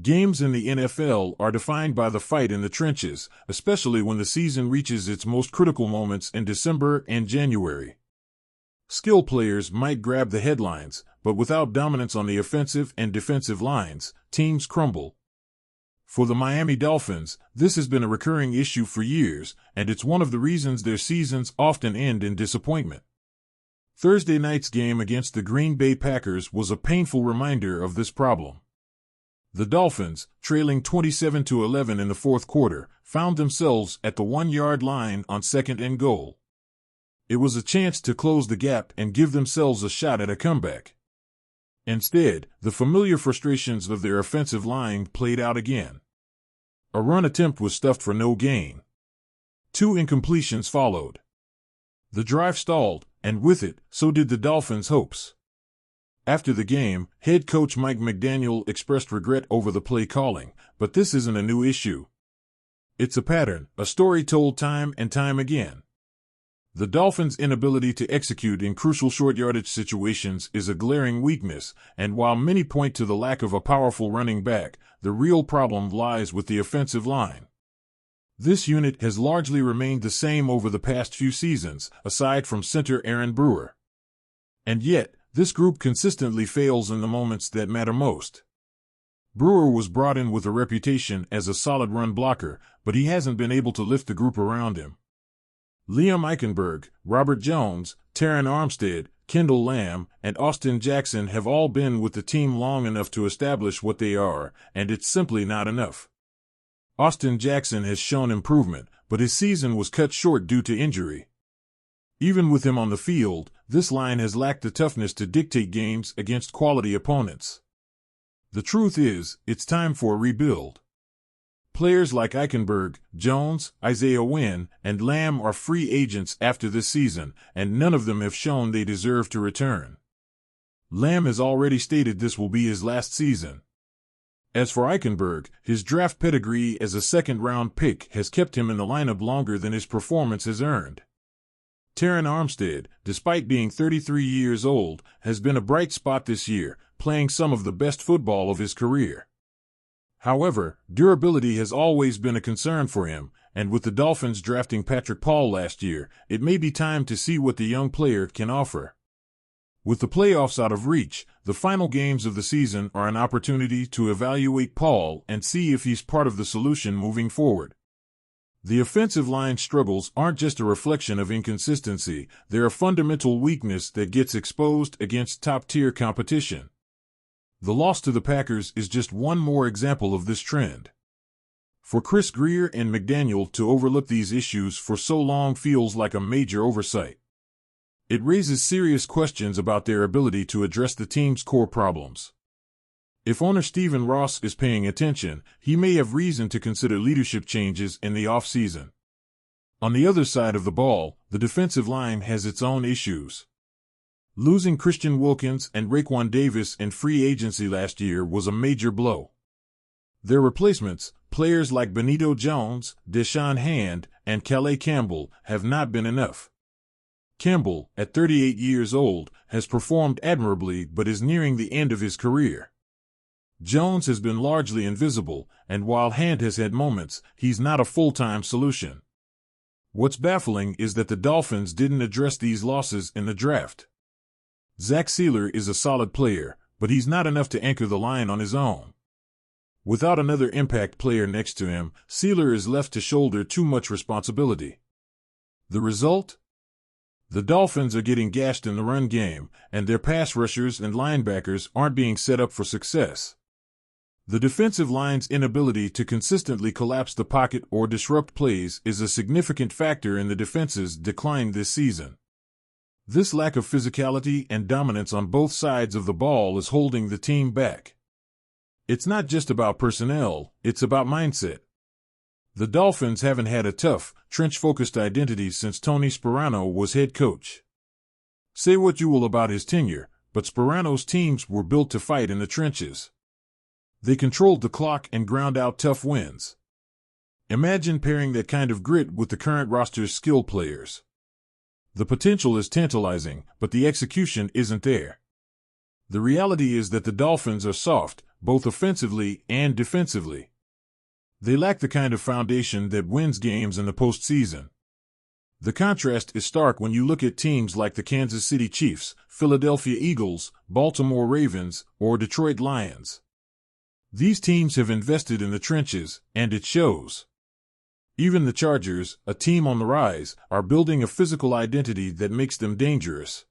Games in the NFL are defined by the fight in the trenches, especially when the season reaches its most critical moments in December and January. Skill players might grab the headlines, but without dominance on the offensive and defensive lines, teams crumble. For the Miami Dolphins, this has been a recurring issue for years, and it's one of the reasons their seasons often end in disappointment. Thursday night's game against the Green Bay Packers was a painful reminder of this problem. The Dolphins, trailing 27-11 in the fourth quarter, found themselves at the 1-yard line on 2nd and goal. It was a chance to close the gap and give themselves a shot at a comeback. Instead, the familiar frustrations of their offensive line played out again. A run attempt was stuffed for no gain. 2 incompletions followed. The drive stalled, and with it, so did the Dolphins' hopes. After the game, head coach Mike McDaniel expressed regret over the play calling, but this isn't a new issue. It's a pattern, a story told time and time again. The Dolphins' inability to execute in crucial short-yardage situations is a glaring weakness, and while many point to the lack of a powerful running back, the real problem lies with the offensive line. This unit has largely remained the same over the past few seasons, aside from center Aaron Brewer. And yet, this group consistently fails in the moments that matter most. Brewer was brought in with a reputation as a solid run blocker, but he hasn't been able to lift the group around him. Liam Eichenberg, Robert Jones, Terron Armstead, Kendall Lamb, and Austin Jackson have all been with the team long enough to establish what they are, and it's simply not enough. Austin Jackson has shown improvement, but his season was cut short due to injury. Even with him on the field, this line has lacked the toughness to dictate games against quality opponents. The truth is, it's time for a rebuild. Players like Eichenberg, Jones, Isaiah Wynn, and Lamb are free agents after this season, and none of them have shown they deserve to return. Lamb has already stated this will be his last season. As for Eichenberg, his draft pedigree as a second-round pick has kept him in the lineup longer than his performance has earned. Terron Armstead, despite being 33 years old, has been a bright spot this year, playing some of the best football of his career. However, durability has always been a concern for him, and with the Dolphins drafting Patrick Paul last year, it may be time to see what the young player can offer. With the playoffs out of reach, the final games of the season are an opportunity to evaluate Paul and see if he's part of the solution moving forward. The offensive line struggles aren't just a reflection of inconsistency, they're a fundamental weakness that gets exposed against top-tier competition. The loss to the Packers is just one more example of this trend. For Chris Grier and McDaniel to overlook these issues for so long feels like a major oversight. It raises serious questions about their ability to address the team's core problems. If owner Stephen Ross is paying attention, he may have reason to consider leadership changes in the offseason. On the other side of the ball, the defensive line has its own issues. Losing Christian Wilkins and Raekwon Davis in free agency last year was a major blow. Their replacements, players like Benito Jones, Deshaun Hand, and Calais Campbell, have not been enough. Campbell, at 38 years old, has performed admirably but is nearing the end of his career. Jones has been largely invisible, and while Hand has had moments, he's not a full-time solution. What's baffling is that the Dolphins didn't address these losses in the draft. Zach Sealer is a solid player, but he's not enough to anchor the line on his own. Without another impact player next to him, Sealer is left to shoulder too much responsibility. The result? The Dolphins are getting gashed in the run game, and their pass rushers and linebackers aren't being set up for success. The defensive line's inability to consistently collapse the pocket or disrupt plays is a significant factor in the defense's decline this season. This lack of physicality and dominance on both sides of the ball is holding the team back. It's not just about personnel, it's about mindset. The Dolphins haven't had a tough, trench-focused identity since Tony Sparano was head coach. Say what you will about his tenure, but Sparano's teams were built to fight in the trenches. They controlled the clock and ground out tough wins. Imagine pairing that kind of grit with the current roster's skill players. The potential is tantalizing, but the execution isn't there. The reality is that the Dolphins are soft, both offensively and defensively. They lack the kind of foundation that wins games in the postseason. The contrast is stark when you look at teams like the Kansas City Chiefs, Philadelphia Eagles, Baltimore Ravens, or Detroit Lions. These teams have invested in the trenches, and it shows. Even the Chargers, a team on the rise, are building a physical identity that makes them dangerous.